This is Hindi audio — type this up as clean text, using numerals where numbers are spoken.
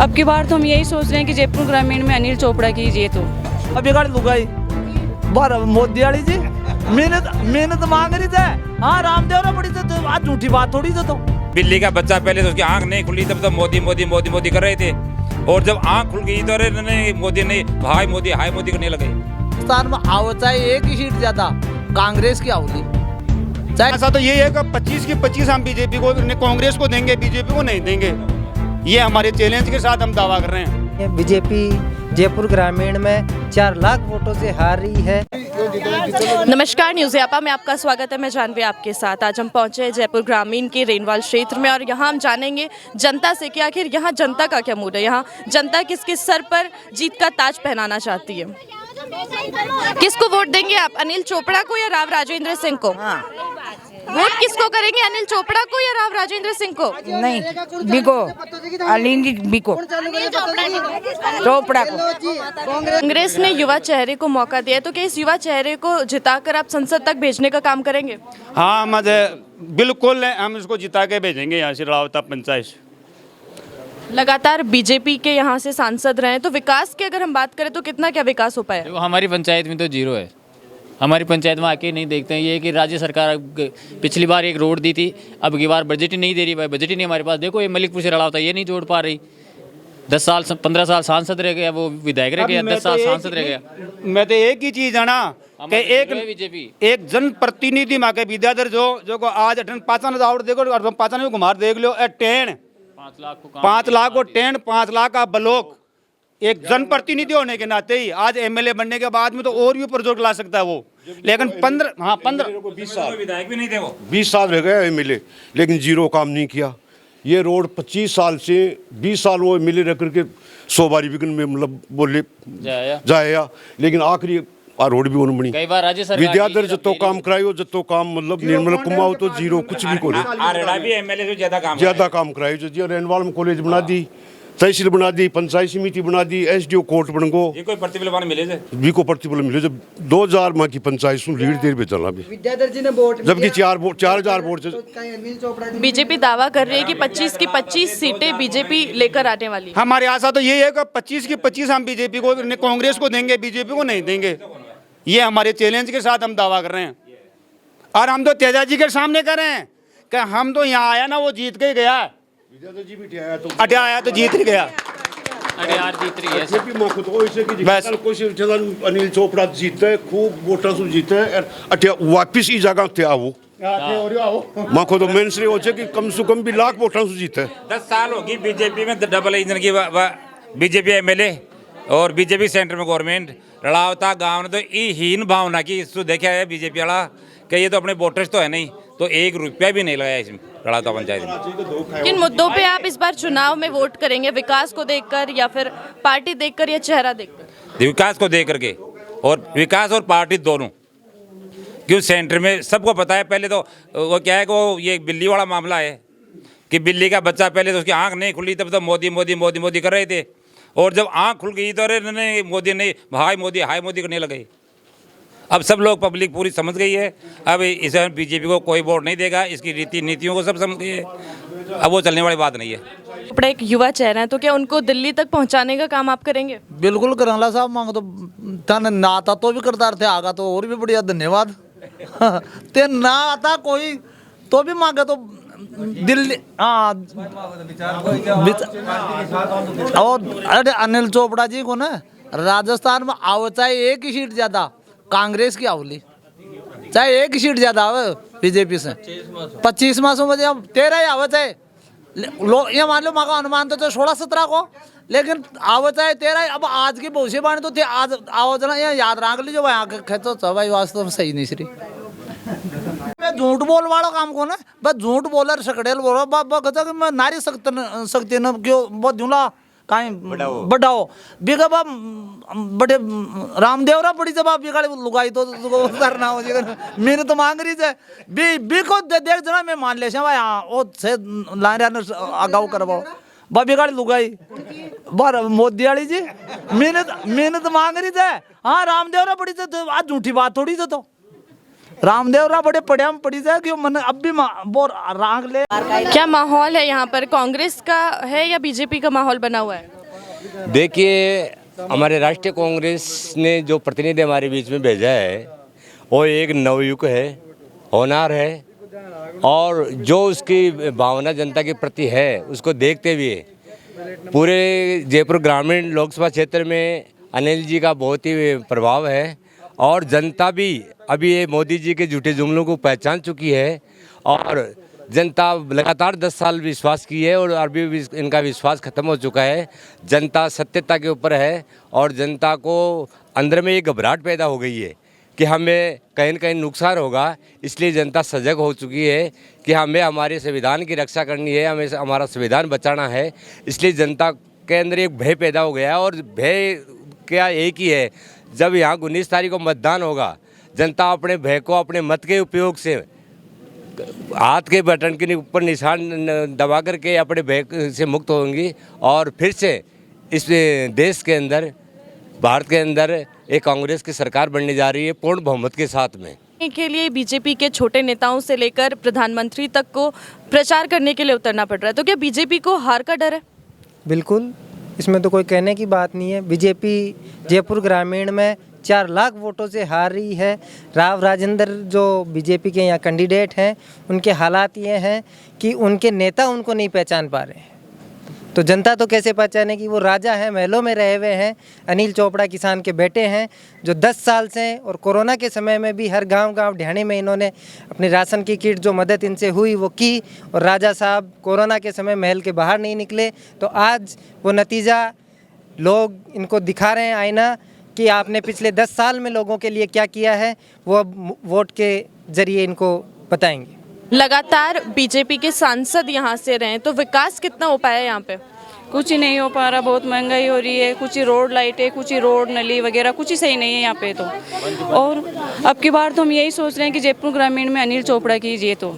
अब की बार तो हम यही सोच रहे हैं कि जयपुर ग्रामीण में अनिल चोपड़ा की जीत हो। अब ये गाड़ी लुगाई बार मोदी वाली जी मेहनत मेहनत मांग रही थे। हाँ रामदेव ने बड़ी तो आज झूठी बात थोड़ी तो बिल्ली का बच्चा पहले तो उसकी आंख नहीं खुली तब तो मोदी मोदी मोदी मोदी कर रहे थे, और जब आंख खुल गई तो अरे नहीं मोदी नहीं भाई मोदी हाय मोदी करने लगे। राजस्थान में आओ चाहे एक ही सीट ज्यादा कांग्रेस की आवली। ऐसा तो ये है कि 25 की 25 हम बीजेपी को कांग्रेस को देंगे, बीजेपी को नहीं देंगे। ये हमारे चैलेंज के साथ हम दावा कर रहे हैं। बीजेपी जयपुर ग्रामीण में 4 लाख वोटों से हार रही है। नमस्कार, न्यूज़ यापा में आपका स्वागत है। मैं जानवी आपके साथ। आज हम पहुंचे हैं जयपुर ग्रामीण के रेनवाल क्षेत्र में और यहां हम जानेंगे जनता से कि आखिर यहां जनता का क्या मूड है, यहां जनता किसके सर पर जीत का ताज पहनाना चाहती है। किसको वोट देंगे आप, अनिल चोपड़ा को या राव राजेंद्र सिंह को? वोट किसको करेंगे, अनिल चोपड़ा को या राव राजेंद्र सिंह को? नहीं, बिको अलिंगी बिको चोपड़ा को। कांग्रेस ने युवा चेहरे को मौका दिया है, तो क्या इस युवा चेहरे को जिताकर आप संसद तक भेजने का काम करेंगे? हाँ बिल्कुल, हम इसको जिता के भेजेंगे यहाँ से रावता पंचायत से। लगातार बीजेपी के यहाँ से सांसद रहे हैं, तो विकास की अगर हम बात करें तो कितना क्या विकास हो पाया? देखो हमारी पंचायत में तो जीरो है। हमारी पंचायत में आके नहीं देखते हैं। ये है कि राज्य सरकार पिछली बार एक रोड दी थी, अब की बार बजट ही नहीं दे रही। भाई बजट ही नहीं हमारे पास। देखो ये मलिकपुर से रड़ावता ये नहीं जोड़ पा रही। 10 साल 15 साल सांसद रह गया, वो विधायक रह गया, 10 साल सांसद रह गया। मैं तो एक ही चीज है ना कि बीजेपी एक जन प्रतिनिधि माँ के विद्याधर जो को आज 5,000 देखो 5 घुमार देख लो। 5 लाख को टेन 5 लाख का ब्लॉक एक जनप्रतिनिधि होने के नाते ही आज एमएलए बनने के बाद में तो और भी प्रोजेक्ट ला सकता है वो। लेकिन 15 विधायक भी नहीं थे वो। 20 साल रह गए एमएलए, लेकिन जीरो काम नहीं किया। ये रोड 25 साल से 20 साल वो एमएलए रह करके 100 बारी विघन में मतलब बोले जाया, लेकिन आखिरी रोड भी उन्होंने बनी। कई बार राज्य सरकार विद्याधर जतो काम करायो जतो काम मतलब निर्मल कुमाओ तो जीरो कुछ भी को ज्यादा काम करायो। जो रेनवाल में कॉलेज बना दी, तहसील बना दी, पंचायत समिति बना दी, एसडीओ कोर्ट बन गो। ये कोई प्रतिफल मिले थे? भी को प्रतिफल मिले जब 2000 माह की पंचायत सुन लीड देर पे चला भी विद्याधर जी ने वोट जबकि 4000 वोट से बीजेपी दावा कर रही है कि 25 की 25 सीटें बीजेपी लेकर आने वाली। हमारे आशा तो ये है कि 25 की 25 हम बीजेपी को कांग्रेस को देंगे, बीजेपी को नहीं देंगे। ये हमारे चैलेंज के साथ हम दावा कर रहे हैं। और हम तो तेजा जी के सामने कर रहे हैं कि हम तो यहाँ आया ना वो जीत के गया। आया तो जीत ही गया। जीत रही है। अनिल चोपड़ा जीते है, खूब वोटा से जीते है। वापिस इस जगह थे आओ माँ को तो मेन श्रेय हो कि कम से कम भी लाख वोटा से जीते। 10 साल होगी बीजेपी में डबल इंजन की बीजेपी एमएलए और बीजेपी सेंटर में गवर्नमेंट। लड़ावता गांव ने तो हीन भावना की इसको देखा है बीजेपी वाला कि ये तो अपने वोटर्स तो है नहीं, तो 1 रुपया भी नहीं लगाया इसमें लड़ावता पंचायत में। किन मुद्दों पे आप इस बार चुनाव में वोट करेंगे, विकास को देखकर या फिर पार्टी देखकर या चेहरा देखकर? विकास को देख करके, और विकास और पार्टी दोनों। क्यों सेंटर में सबको पता है। पहले तो वो क्या है कि वो ये बिल्ली वाला मामला है कि बिल्ली का बच्चा पहले तो उसकी आंख नहीं खुली तब तो मोदी मोदी मोदी मोदी कर रहे थे, और जब आंख खुल गई तो अरे नहीं मोदी नहीं भाई मोदी हाय मोदी करने लगे। अब सब लोग पब्लिक पूरी समझ गई है। अब इसे बीजेपी को कोई वोट नहीं देगा, इसकी रीति नीतियों को सब समझ गई है। अब वो चलने वाली बात नहीं है। अपना एक युवा चेहरा है, तो क्या उनको दिल्ली तक पहुंचाने का काम आप करेंगे? बिल्कुल करंगला साहब मांग तो तन ना आता तो भी करदार थे, आगा तो और भी बढ़िया धन्यवाद। ते ना आता कोई तो भी मांगे तो दिल्ली। हाँ और अरे अनिल चोपड़ा जी को ना राजस्थान में आओ चाहे एक ही सीट ज्यादा कांग्रेस की आवली, चाहे एक ही सीट ज्यादा आवे बीजेपी से। 25 मासों में 13 ही आवे चाहे ये मान लो मांगा अनुमान तो 16-17 को, लेकिन आवे चाहे 13। अब आज की भविष्यवाणी तो थे आज आओ जना ये याद रख लीजिए भाई खेचो भाई वास्तव में सही नहीं श्री। झूठ बोल वाला काम को ना बस झूठ बोलर सकड़ेल बोलो कि मैं नारी सकती न क्यों बहुत झूला कहीं बढ़ाओ बिगा बा बड़े रामदेव रा बड़ी जब बिगाड़ी लुगाई तो करना हो मैंने तो मांग रही है बी को देख जना मैं मान ले भाई हाँ वो से लाइन आगाऊ करवाओ बा बिगाड़ी लुगाई बार मोदी वाली जी मेहनत मांग रही है। हाँ रामदेव रा बड़ी तो आज झूठी बात थोड़ी तो रामदेव रा बड़े पड़े में पड़ी जाए कि मन अब भी बोर राग ले। क्या माहौल है यहाँ पर, कांग्रेस का है या बीजेपी का माहौल बना हुआ है? देखिए, हमारे राष्ट्रीय कांग्रेस ने जो प्रतिनिधि हमारे बीच में भेजा है वो एक नवयुग है, होनहार है, और जो उसकी भावना जनता के प्रति है उसको देखते हुए पूरे जयपुर ग्रामीण लोकसभा क्षेत्र में अनिल जी का बहुत ही प्रभाव है, और जनता भी अभी ये मोदी जी के झूठे जुमलों को पहचान चुकी है, और जनता लगातार 10 साल विश्वास की है और अभी भी इनका विश्वास खत्म हो चुका है। जनता सत्यता के ऊपर है और जनता को अंदर में ये घबराहट पैदा हो गई है कि हमें कहीं न कहीं नुकसान होगा, इसलिए जनता सजग हो चुकी है कि हमें हमारे संविधान की रक्षा करनी है, हमें हमारा संविधान बचाना है। इसलिए जनता के अंदर एक भय पैदा हो गया है, और भय क्या एक ही है, जब यहाँ 19 तारीख को मतदान होगा, जनता अपने भय को अपने मत के उपयोग से हाथ के बटन के ऊपर निशान दबा करके अपने भय से मुक्त होंगी, और फिर से इस देश के अंदर, भारत के अंदर एक कांग्रेस की सरकार बनने जा रही है पूर्ण बहुमत के साथ में। के लिए बीजेपी के छोटे नेताओं से लेकर प्रधानमंत्री तक को प्रचार करने के लिए उतरना पड़ रहा है, तो क्या बीजेपी को हार का डर है? बिल्कुल, इसमें तो कोई कहने की बात नहीं है। बीजेपी जयपुर ग्रामीण में 4 लाख वोटों से हार रही है। राव राजेंद्र जो बीजेपी के यहाँ कैंडिडेट हैं, उनके हालात ये हैं कि उनके नेता उनको नहीं पहचान पा रहे हैं, तो जनता तो कैसे पहचानेगी? वो राजा हैं, महलों में रहे हुए हैं। अनिल चोपड़ा किसान के बेटे हैं जो 10 साल से, और कोरोना के समय में भी हर गांव ढाणी में इन्होंने अपनी राशन की किट जो मदद इनसे हुई वो की, और राजा साहब कोरोना के समय महल के बाहर नहीं निकले, तो आज वो नतीजा लोग इनको दिखा रहे हैं, आईना, कि आपने पिछले 10 साल में लोगों के लिए क्या किया है, वो अब वोट के जरिए इनको बताएंगे। लगातार बीजेपी के सांसद यहाँ से रहे, तो विकास कितना हो पाया यहाँ पे? कुछ ही नहीं हो पा रहा, बहुत महंगाई हो रही है, कुछ ही रोड लाइटें, कुछ ही रोड नली वगैरह कुछ ही सही नहीं है यहाँ पे तो। और अब की बार तो हम यही सोच रहे हैं कि जयपुर ग्रामीण में अनिल चोपड़ा कीजिए तो